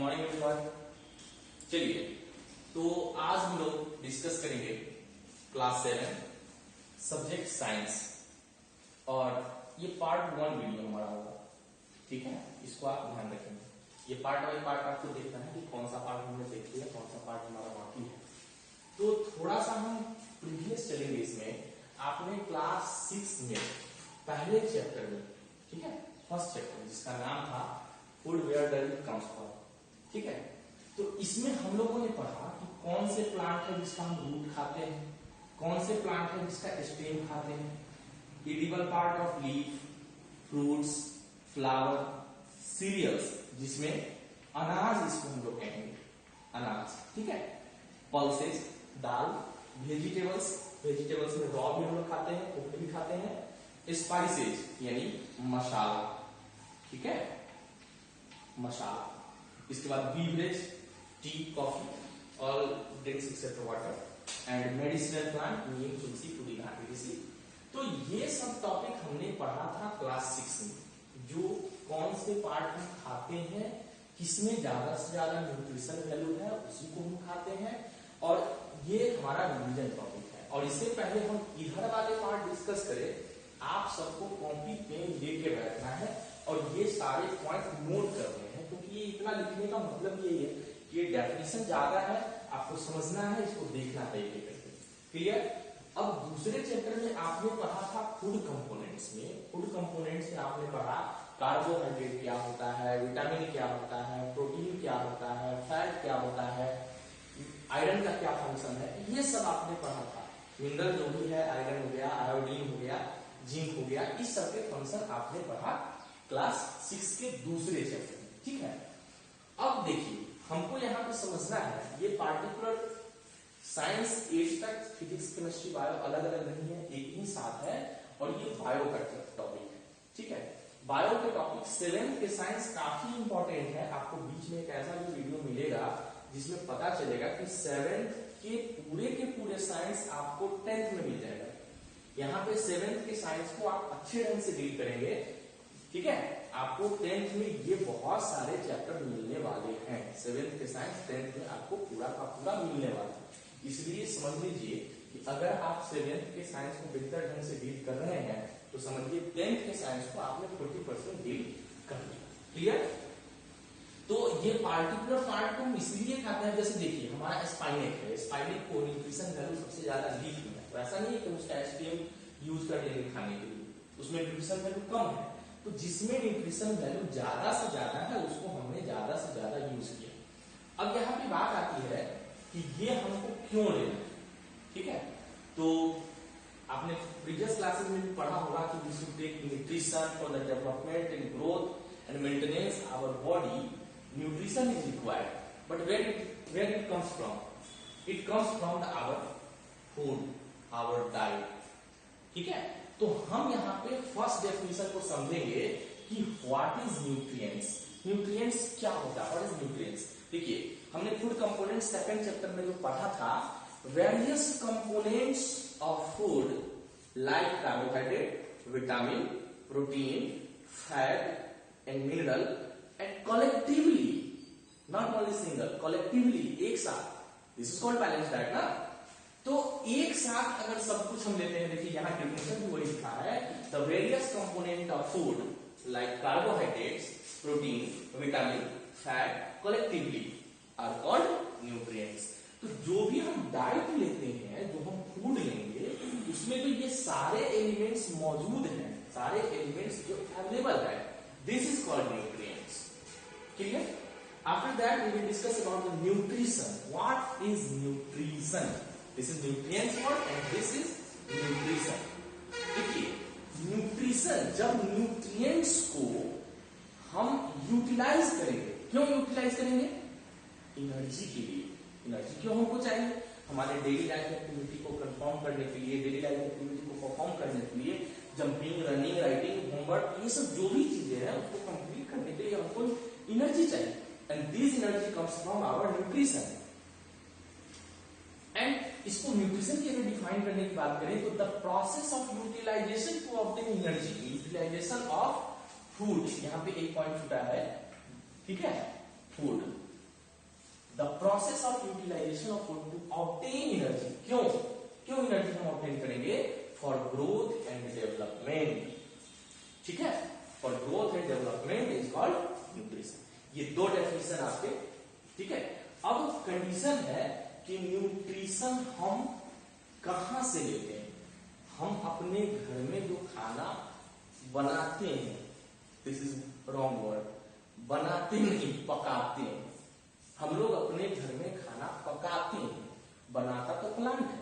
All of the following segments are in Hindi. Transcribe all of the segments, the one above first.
Morning everyone. चलिए, तो आज हम लोग डिस्कस करेंगे क्लास 7 सब्जेक्ट साइंस, और ये पार्ट 1 वीडियो हमारा होगा। ठीक है, इसको आप ध्यान रखेंगे। ये पार्ट बाई पार्ट आपको देखना है कि कौन सा पार्ट हमने देख लिया, कौन सा पार्ट हमारा बाकी है। तो थोड़ा सा हम प्रीवियस चलेंगे इसमें। आपने क्लास 6 में पहले चैप्टर में, ठीक है, फर्स्ट चैप्टर जिसका नाम था food where does it comes from, ठीक है, तो इसमें हम लोगों ने पढ़ा कि कौन से प्लांट है जिसका हम रूट खाते हैं, कौन से प्लांट है जिसका स्टेम खाते हैं, edible part of leaf, fruits, flower, cereals जिसमें अनाज, इसको हम लोग कहेंगे अनाज, ठीक है, पल्सेस, दाल, वेजिटेबल्स, वेजिटेबल्स में रॉ भी हम लोग खाते हैं, कुक्ड भी खाते हैं, स्पाइसेज यानी मसाला, ठीक है, मसाला। इसके बाद बीवरेज, टी, कॉफी और drinks except water and medicinal plant, neem, tulsi, pudina, etc। तो ये सब टॉपिक हमने पढ़ा था क्लास 6 में। जो कौन से पार्ट हम खाते हैं, किसमें ज्यादा से ज्यादा न्यूट्रिशन वैल्यू है, उसी को हम खाते हैं, और ये हमारा रिवीजन टॉपिक है। और इससे पहले हम इधर वाले पार्ट डिस्कस करें, आप सबको कॉपी पेन लेके बैठना है और ये सारे पॉइंट नोट करने हैं, क्योंकि ये इतना लिखने का मतलब यही है कि ये डेफिनेशन ज्यादा है, आपको समझना है, इसको देखना है एक करके। क्लियर? अब दूसरे चैप्टर में आपने पढ़ा था फूड कंपोनेंट्स में। फूड कंपोनेंट्स में आपने पढ़ा कार्बोहाइड्रेट क्या होता है, विटामिन क्या होता है, प्रोटीन क्या होता है, फैट क्या होता है, आयरन का क्या फंक्शन है, ये सब आपने पढ़ा था। मिनरल जो भी है, आयरन हो गया, आयोडीन हो गया, जिंक हो गया, इस सब के फंक्शन आपने पढ़ा क्लास 6 के दूसरे चैप्टर में, ठीक है। अब देखिए, हमको यहाँ पे समझना है, ये पार्टिकुलर साइंस 8 तक फिजिक्स, केमिस्ट्री, बायो अलग अलग नहीं है, एक ही साथ है, और ये बायो का टॉपिक है, ठीक है। बायो के टॉपिक 7 के साइंस काफी इंपॉर्टेंट है। आपको बीच में एक ऐसा भी वीडियो मिलेगा जिसमें पता चलेगा कि 7th के पूरे साइंस आपको 10th में मिल जाएगा। यहाँ पे 7th के साइंस को आप अच्छे ढंग से डील करेंगे, ठीक है। आपको 10th में ये बहुत सारे चैप्टर मिलने वाले हैं। 7th के साइंस 10th में आपको पूरा का पूरा मिलने वाला है। इसलिए समझ लीजिए कि अगर आप 7th के साइंस को बेहतर ढंग से डील कर रहे हैं, तो समझिए 10th के साइंस को आपने 40% डील कर लिया। क्लियर? तो ये पार्टिकुलर पार्ट को हम इसलिए खाते हैं, जैसे देखिए हमारा स्पाइनेट है, स्पाइनेट को न्यूट्रिशन वैल्यू सबसे ज्यादा लीफ में है, तो ऐसा नहीं है कि उसका एसटीएम यूज कर लेंगे खाने के लिए, उसमें न्यूट्रिशन वैल्यू कम है। तो जिसमें न्यूट्रिशन वैल्यू ज्यादा से ज्यादा है, उसको हमने ज्यादा से ज्यादा यूज किया। अब यहाँ पे बात आती है कि ये हमको क्यों लेना है, ठीक है। तो आपने प्रीवियस क्लासेस में भी पढ़ा होगा कि we should take nutrition for the development and growth and maintenance our body. Nutrition is required, but where it comes from? It comes from our food, our diet. ठीक है, तो हम यहाँ पे फर्स्ट डेफिनेशन को समझेंगे कि व्हाट इज न्यूट्रिएंट्स। न्यूट्रिएंट्स क्या होता है, व्हाट इज न्यूट्रिएंट्स? देखिए, हमने फूड कंपोनेंट सेकंड चैप्टर में जो पढ़ा था, various components of food like carbohydrate, vitamin, protein, fat and mineral and collectively, not only single, collectively, एक साथ, this is called balanced diet ना। तो एक साथ अगर सब कुछ हम लेते हैं, देखिए यहाँ डेफिनेशन भी वही लिखा है, the various component of food like carbohydrates, protein, vitamin, fat collectively are called nutrients। तो जो भी हम डाइट लेते हैं, जो हम फूड लेंगे, उसमें तो ये सारे एलिमेंट्स मौजूद हैं, सारे एलिमेंट्स जो अवेलेबल है, this is called nutrients। Clear? After that we will discuss about the nutrition. What is nutrition? This is nutrients word and this is nutrition. देखिए, nutrition, जब nutrients को हम यूटिलाइज करेंगे, क्यों यूटिलाइज करेंगे? एनर्जी के लिए। एनर्जी क्यों हमको चाहिए? हमारे डेली लाइफ एक्टिविटी को कंफर्म करने के लिए, डेली लाइफ एक्टिविटी को परफॉर्म करने के लिए, जंपिंग, रनिंग, राइटिंग, होमवर्क, ये सब जो भी चीजें हैं उसको कंप्लीट करने के लिए हमको एनर्जी चाहिए, and this energy comes from our nutrition. And इसको न्यूट्रिशन की अगर डिफाइन करने की बात करें, तो the process of utilisation to obtain energy, utilisation of food. यहाँ पे एक पॉइंट छूटा है, ठीक है, food. The process of utilisation of food to obtain energy. क्यों एनर्जी हम ऑब्टेन करेंगे? For growth and development. ठीक है, for growth and development is called nutrition. ये दो डेफिनेशन आपके। ठीक है, अब कंडीशन है कि न्यूट्रिशन हम कहां से लेते हैं? हम अपने घर में जो खाना बनाते हैं, दिस इज रॉन्ग वर्ड, बनाते नहीं पकाते हैं। हम लोग अपने घर में खाना पकाते हैं, बनाता तो प्लांट है,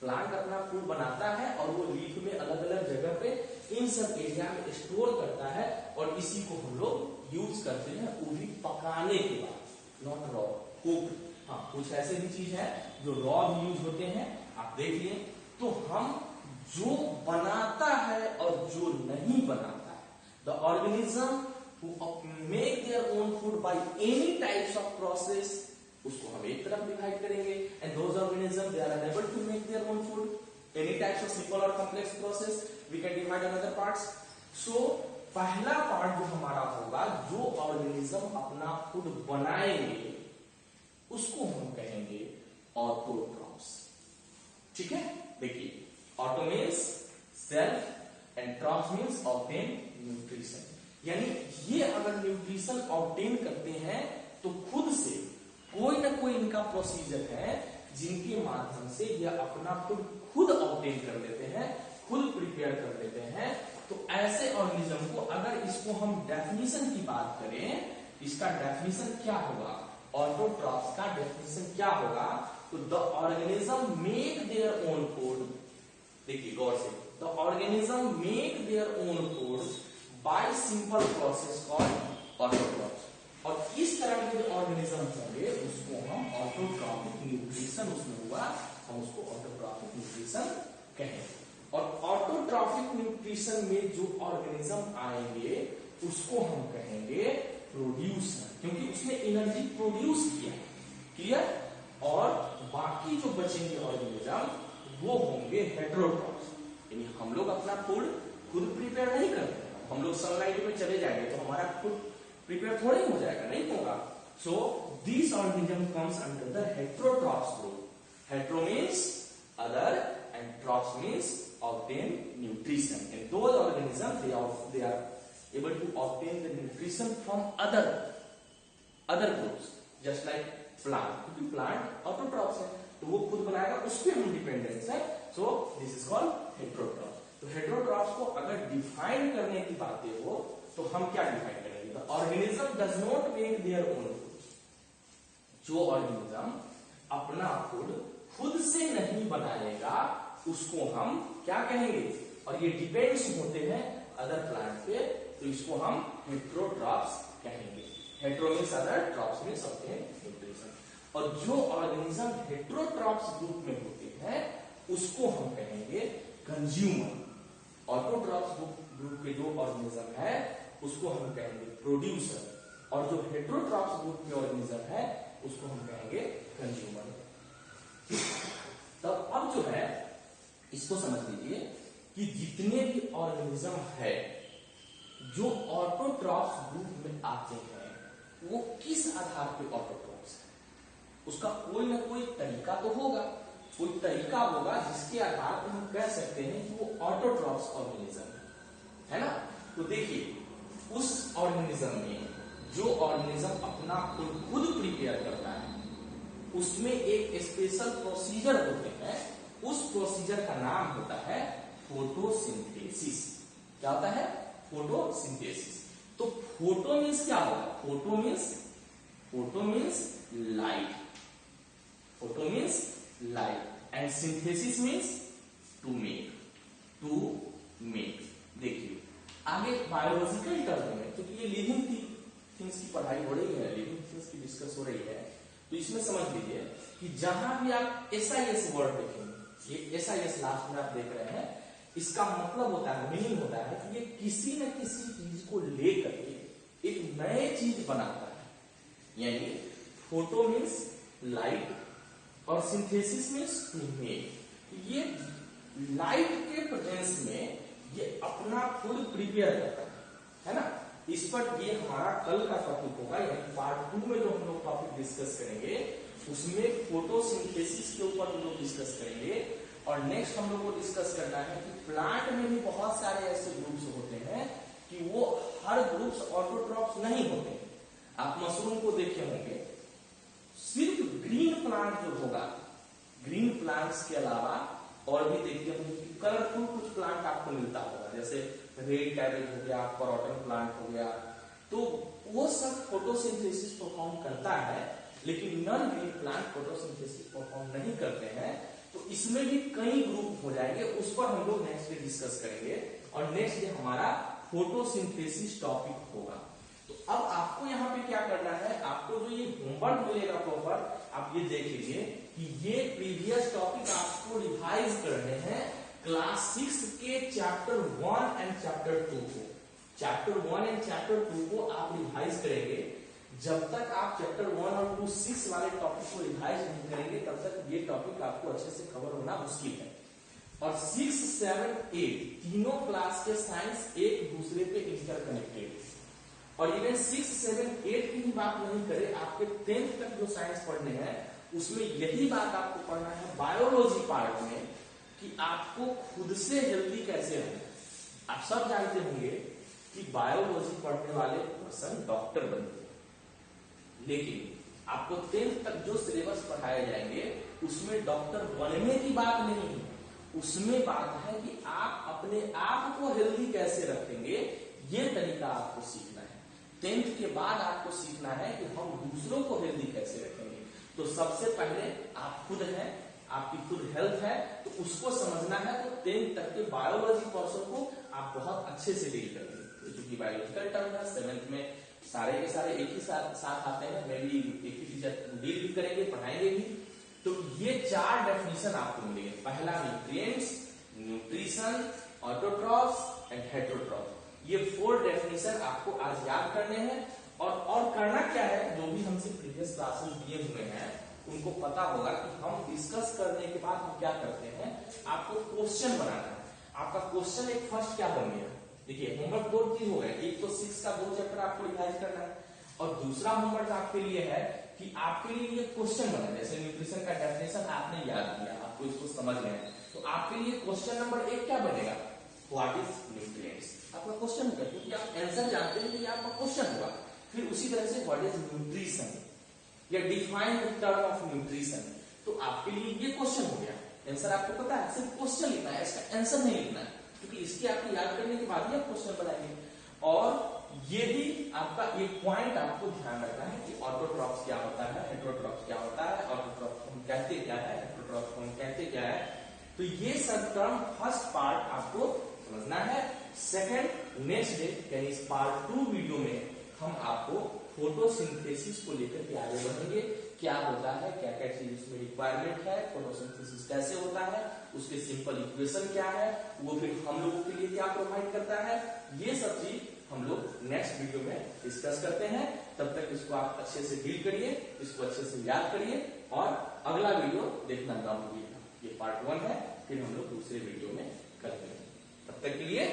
प्लांट अपना फूड बनाता है और वो लीफ में अलग अलग जगह पे इन सब एरिया में स्टोर करता है और इसी को हम लोग यूज करते हैं, वो भी पकाने के बाद, नॉट रॉ, कुक। हाँ, कुछ ऐसे भी चीज है जो रॉ भी यूज होते हैं, आप देख लिए। तो हम जो बनाता है और जो नहीं बनाता है, the organism who make their own food by any types of process, उसको हम एक तरफ डिवाइड करेंगे। And those organism they are unable to make their own food any types of simple और complex process, we can divide another parts. So पहला पार्ट जो हमारा होगा, जो ऑर्गेनिज्म अपना फूड बनाएंगे उसको हम कहेंगे ऑटोट्रॉफ्स। ठीक है, देखिए, auto means self and troughs means obtain nutrition. यानी ये अगर न्यूट्रिशन ऑब्टेन करते हैं तो खुद से कोई ना कोई इनका प्रोसीजर है जिनके माध्यम से ये अपना फूड खुद ऑब्टेन कर लेते हैं, खुद प्रिपेयर कर लेते हैं। तो ऐसे ऑर्गेनिज्म को, अगर इसको हम डेफिनेशन की बात करें, इसका डेफिनेशन क्या होगा? ऑटोट्रॉफ्स का डेफिनेशन क्या होगा? तो the organism make their own food, देखिए गौर से, the organism make their own food bye simple process called autotrophs. और इस तरह के जो ऑर्गेनिज्म होंगे उसको हम ऑटोट्रॉफिक न्यूट्रिशन, उसमें हुआ, हम उसको ऑटोट्रॉफिक न्यूट्रिशन कहेंगे। और ऑटोट्रॉफिक न्यूट्रिशन में जो ऑर्गेनिज्म आएंगे उसको हम कहेंगे प्रोड्यूसर, क्योंकि उसने एनर्जी प्रोड्यूस किया। क्लियर? और बाकी जो बचेंगे ऑर्गेनिज्म वो होंगे हेटेरोट्रॉफ्स। यानी हम लोग अपना फूड खुद प्रिपेयर नहीं करते, हम लोग सनलाइट में चले जाएंगे तो हमारा फूड प्रिपेयर थोड़ा ही हो जाएगा, नहीं होगा। So this organism comes under the heterotrophs group. Hetero means other and trophs means obtain nutrition, and those organisms they are able to obtain the nutrition from other groups, just like plant, क्योंकि plant autotrophs है तो वो खुद बनाएगा, उस पे हम डिपेंडेंस है। so this is called heterotrophs। तो heterotrophs को अगर डिफाइन करने की बातें हो तो हम क्या डिफाइन करेंगे? the organism does not make their own food। जो ऑर्गेनिज्म अपना फूड खुद से नहीं बनाएगा उसको हम क्या कहेंगे? और ये डिपेंड्स होते हैं अदर प्लांट पे, तो इसको हम हेटेरोट्रॉफ्स कहेंगे। Hetero means other, troughs means obtain nutrition. और जो ऑर्गेनिज्म हेटेरोट्रॉफ्स ग्रुप में होते हैं उसको हम कहेंगे कंज्यूमर। ऑटोट्रॉफ्स ग्रुप के जो ऑर्गेनिज्म है उसको हम कहेंगे प्रोड्यूसर, और जो हेटेरोट्रॉफ्स ग्रुप के ऑर्गेनिज्म है उसको हम कहेंगे कंज्यूमर। तो अब जो है इसको समझ लीजिए कि जितने भी ऑर्गेनिज्म है जो ऑटोट्रॉफ्स ग्रुप में आते हैं वो किस आधार पे ऑटोट्रॉफ्स है? उसका कोई ना कोई तरीका तो होगा, कोई तरीका होगा जिसके आधार पर हम कह सकते हैं कि वो ऑटोट्रॉफ्स ऑर्गेनिज्म है ना। तो देखिए, उस ऑर्गेनिज्म में जो ऑर्गेनिज्म अपना खुद प्रिपेयर करता है उसमें एक स्पेशल प्रोसीजर होते हैं, उस प्रोसीजर का नाम होता है फोटोसिंथेसिस। क्या होता है? फोटोसिंथेसिस। तो फोटो मीन्स क्या होगा? Photo means light, photo means light, and synthesis means to make. देखिए आगे बायोलॉजिकल टर्म में, क्योंकि ये लिविंग थिंग्स की पढ़ाई हो रही है, लिविंग थिंग्स की डिस्कस हो रही है, तो इसमें समझ लीजिए कि जहां भी आप SIS वर्ड देखेंगे, ये SIS लास्ट में आप देख रहे हैं, इसका मतलब होता है, मीनिंग होता है कि ये किसी न किसी चीज को लेकर के एक नए चीज बनाता है। यानी फोटो मीन्स लाइट और सिंथेसिस मीन्स टू मेक। ये लाइट के प्रेजेंस में ये अपना फूड प्रिपेयर करता है ना। इस पर ये हमारा कल का टॉपिक होगा, यानी पार्ट 2 में जो हम लोग टॉपिक डिस्कस करेंगे उसमें फोटोसिंथेसिस के ऊपर हम लोग डिस्कस करेंगे। और नेक्स्ट हम लोग को डिस्कस करना है कि प्लांट में भी बहुत सारे ऐसे ग्रुप्स होते हैं कि वो हर ग्रुप्स ऑटोट्रॉफ्स नहीं होते। आप मशरूम को देखे होंगे, सिर्फ ग्रीन प्लांट जो होगा, ग्रीन प्लांट्स के अलावा और भी देखते होंगे कि कलरफुल कुछ प्लांट आपको मिलता होगा, जैसे रेड कैबेज हो गया, कॉटन प्लांट हो गया, तो वो सब फोटोसिंथेसिस परफॉर्म करता है, लेकिन non green plant photosynthesis perform नहीं करते हैं। तो इसमें भी कई ग्रुप हो जाएंगे, उस पर हम लोग नेक्स्ट डे डिस्कस करेंगे। और नेक्स्ट डे हमारा फोटोसिंथेसिस टॉपिक होगा। तो अब आपको यहाँ पे क्या करना है, आपको जो ये होमवर्क मिलेगा प्रॉपर, आप ये देख लीजिए कि ये प्रीवियस टॉपिक आपको रिवाइज करने हैं क्लास 6 के चैप्टर 1 एंड चैप्टर 2 को। चैप्टर 1 एंड चैप्टर 2 को आप रिवाइज करेंगे। जब तक आप चैप्टर 1 और 2 6 वाले टॉपिक को रिवाइज नहीं करेंगे तब तक ये टॉपिक आपको अच्छे से कवर होना मुश्किल है। और 6, 7, 8 तीनों क्लास के साइंस एक दूसरे पे इंटरकनेक्टेड। और इवन 6, 7, 8 की भी बात नहीं करें, आपके 10th तक जो साइंस पढ़ने हैं उसमें यही बात आपको पढ़ना है बायोलॉजी पार्ट में कि आपको खुद से हेल्दी कैसे रहना। आप सब जानते होंगे कि बायोलॉजी पढ़ने वाले पर्सन डॉक्टर बनते हैं, लेकिन आपको 10th तक जो सिलेबस पढ़ाए जाएंगे उसमें डॉक्टर बनने की बात नहीं है, उसमें बात है कि आप अपने आप को हेल्दी कैसे रखेंगे, ये तरीका आपको सीखना है। 10th के बाद आपको सीखना है कि हम दूसरों को हेल्दी कैसे रखेंगे। तो सबसे पहले आप खुद हैं, आपकी खुद हेल्थ है, तो उसको समझना है। तो 10th तक के बायोलॉजी पोर्शन को आप बहुत अच्छे से डील करेंगे, क्योंकि बायोलॉजिकल टर्म है। 7th में सारे के सारे एक ही साथ आते हैं, मैं भी एक ही टीचर डील भी करेंगे, पढ़ाएंगे भी। तो ये 4 डेफिनेशन आपको मिलेंगे। पहला nutrients, nutrition, autotrophs and heterotrophs. ये 4 डेफिनेशन आपको आज याद करने हैं। और करना क्या है, जो भी हमसे प्रीवियस क्लासेस दिए हुए हैं उनको पता होगा कि हम डिस्कस करने के बाद हम क्या करते हैं, आपको क्वेश्चन बनाना है। आपका क्वेश्चन एक फर्स्ट क्या बन गया, देखिए होमवर्क 2 चीज हो गए, एक तो 6 का 2 चैप्टर आपको रिवाइज करना है, और दूसरा होमवर्क आपके लिए है कि आपके लिए ये क्वेश्चन बना। जैसे न्यूट्रिशन का डेफिनेशन आपने याद किया, आपको इसको समझ गए, तो आपके लिए क्वेश्चन नंबर 1 क्या बनेगा, व्हाट इज न्यूट्रिएंट्स। आपका क्वेश्चन होगा, क्योंकि आप आंसर जानते हैं कि ये आपका क्वेश्चन होगा। फिर उसी तरह से व्हाट इज न्यूट्रिशन या define the term of nutrition, तो आपके लिए ये क्वेश्चन हो गया। आंसर आपको पता है, सिर्फ क्वेश्चन लिखना है, इसका आंसर नहीं लिखना है, क्योंकि इसके आपको याद करने के बाद ही आप क्वेश्चन बनाएंगे। और ये भी आपका एक पॉइंट आपको ध्यान रखना है कि ऑटोट्रॉफ्स क्या होता है, हेटेरोट्रॉफ्स क्या होता है, ऑटोट्रॉफ्स हम कहते क्या है, हेटेरोट्रॉफ्स हम कहते क्या है। तो ये सब टर्म फर्स्ट पार्ट आपको समझना है। सेकंड नेक्स्ट डे यानी इस पार्ट 2 वीडियो में हम आपको फोटोसिंथेसिस को लेकर के आगे बढ़ेंगे। क्या होता है, क्या क्या चीज उसमें रिक्वायरमेंट है, फोटोसिंथेसिस कैसे होता है, उसके सिंपल इक्वेशन क्या है, वो फिर हम लोगों के लिए क्या प्रोवाइड करता है, ये सब चीज हम लोग नेक्स्ट वीडियो में डिस्कस करते हैं। तब तक इसको आप अच्छे से डील करिए, इसको अच्छे से याद करिए, और अगला वीडियो देखना ना भूलिएगा। ये पार्ट 1 है, फिर हम लोग दूसरे वीडियो में करते हैं। तब तक के लिए